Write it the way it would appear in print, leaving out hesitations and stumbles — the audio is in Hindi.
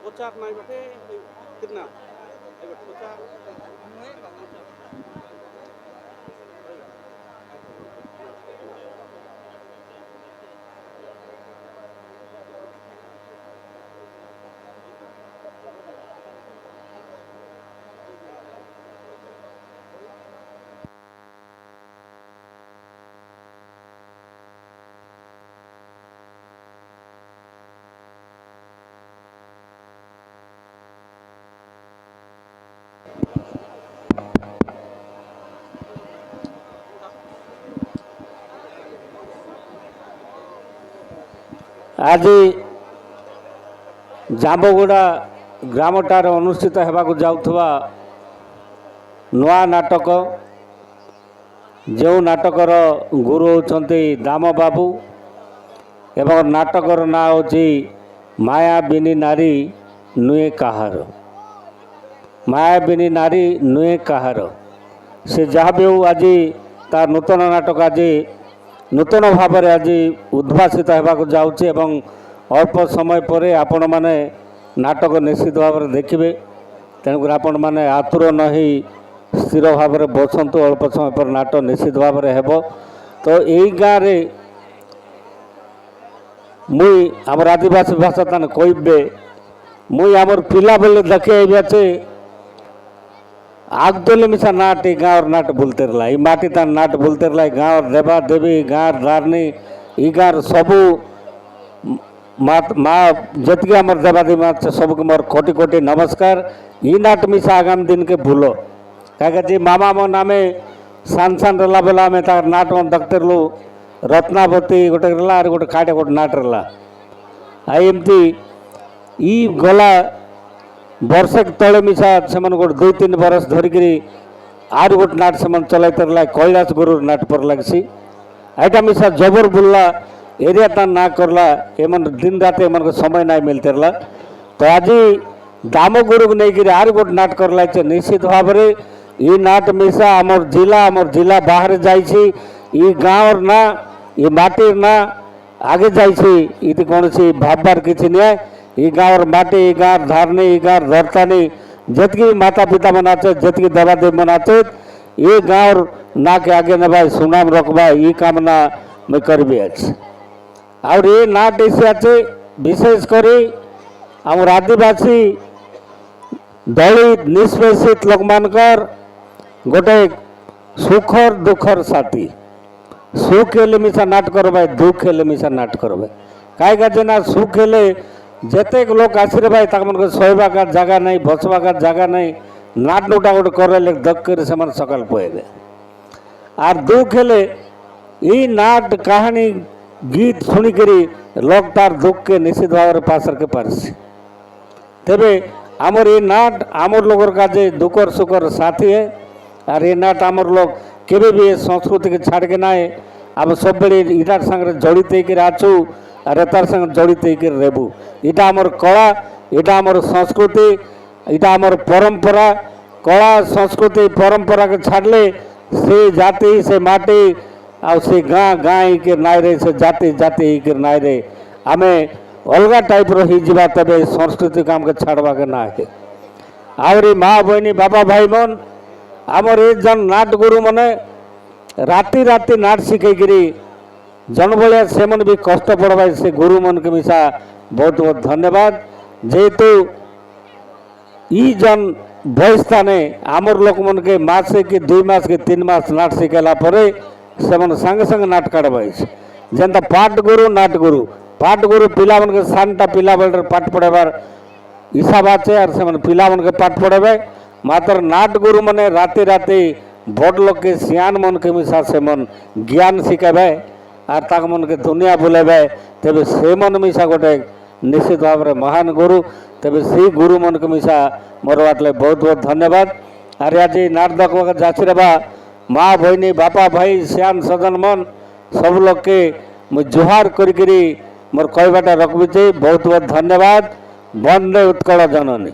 पोचाक नहीं बटे कितना पोचाक आज जांबुगुड़ा ग्रामटार अनुष्ठित होगाक जाउथवा नुआ नाटक जो नाटकर गुरु होती दाम बाबू एवं नाटकर ना होची मायाबिनी नारी नुए कहार मायाबिनी नारी नुए कहार से जहाँ भी हो आज ता नूतन नाटक आज नूतन भाव में आज उद्भासित होगाक जाऊँच अल्प समय पर आपण मैंने नाटक निश्चित भाव में देखिए तेणुक आपण मैंने आतुर नहीं स्थिर भाव में बसतु अल्प समय पर नाटक निश्चित भाव में हेब तो यही गाँव में मुई आमर आदिवासी भाषा तान कहबे मुई आमर पिला बेले देखे आगदोले मिसा नाट गाँव नाट बोलते रहा ये माटी तान नाट बोलते रहा गाँव देवा देवी गाँव धारणी ई गाँव सबू माँ जतके आमर देवादेवी माँ सबके मोर कोटि कोटि नमस्कार ई नाट मिसा आगामी दिन के भूलो क्या जी मामा मो नामे सान सान रहा बेला आम तार नाट में देखते रहलु रत्नावती गोटे रहा गोटे काटे गोटे नाट रहा एमती ई गला वर्षक तले मिसा से गोटे 2-3 बरस धरिक आर गोटे नाट से चलते रहा कैलाश गुरु नाट पर लगसी एटा मिसा जबर बुल्ला एरिया तान ना करला एमन दिन रात एमन को समय ना मिलते रहा तो आज दाम गुरु को लेकर आर गोटे नाट करला निश्चित भाव में ये नाट मिसा आमर जिला बाहर जाई गाँव ना ये माटी ना आगे जाई कौन सी भाबार किसी नहीं ये गाँव माटी ये गाँव धारणी ये गाँव धरतानी जितकी माता पिता मनाचे जितकी देवादेव मनाचे ये गाँव ना के आगे नबा सुनाम रखबा ये कामना मैं करबी आज और ये नाट ऐसे विशेषकर आम आदिवासी दलित निष्पेषित लोक मानकर गोटे सुखर दुखर साथी सुख हेले मिसा नाट करबे दुख हेले मिसा नाट करबे कहीं जेना सुख हेले जिते लोक आसरे भाई तक शोबा का जगह नहीं बसवा का जगह नहीं नाट नोटा गोटे कर दक कर सकाल पड़े आर दुख हेले ई नाट कहानी गीत शुणिक लोक तार दुख के निश्चित भाव में पास के पारसी तेरे आमर ये नाट आमर लोगर का जे दुखर सुखर साथी है और ये नाट आमर लोग केवे भी संस्कृति के छाड़ के ना आम सब बड़े इटार संगे जड़ित होकर आछू और एतार संगे जड़ित होकर रेबू इटा आमर कला इटा आमर संस्कृति इटा आमर परंपरा कला संस्कृति परंपरा के छाड़ले से जाति से माटी आ से गाँ गाँ के नाई रे से जाति जाति के नाई रे आमे अलग टाइप रही जीवा तबे संस्कृति काम के छाड़वा के ना है आहरी माँ बहनी बाबा भाई मन आमर ये जन नाट गुरु मने राति राति नाट शिखेकरी जन भाया से मन भी कष्ट पड़वा से गुरु मन के मिसा बहुत बहुत धन्यवाद जेहेतु ई जन बयस्थाने आमर लोक मन के मासे कि 2 मास के 3 मास नाट शिखेला परे से मन संगे संगे नाट काटवाई जेनता पाठ गुरु पिला मन के सानटा पिला बेलर पाठ पढ़ेबार हिसाब आछे और से पिला मन के पाठ पढ़ेबे मात्र नाट गुरु मने राति राति बड़ लोग के सियान मन के मिसा से मन ज्ञान शिखेबे और ताक मन के दुनिया बुलेबे तेबे से मन मिसा गोटे निश्चित भाव में महान गुरु तेबे से गुरु मन के मिसा मोर बाटले बहुत बहुत धन्यवाद और आज नाट देखा जाचिरबा माँ बहनी बापा भाई सियान सजन मन सब लोग के मुझ जुहार करी मोर कहबाटा रखबी बहुत बहुत धन्यवाद। वंदे उत्कल जननी।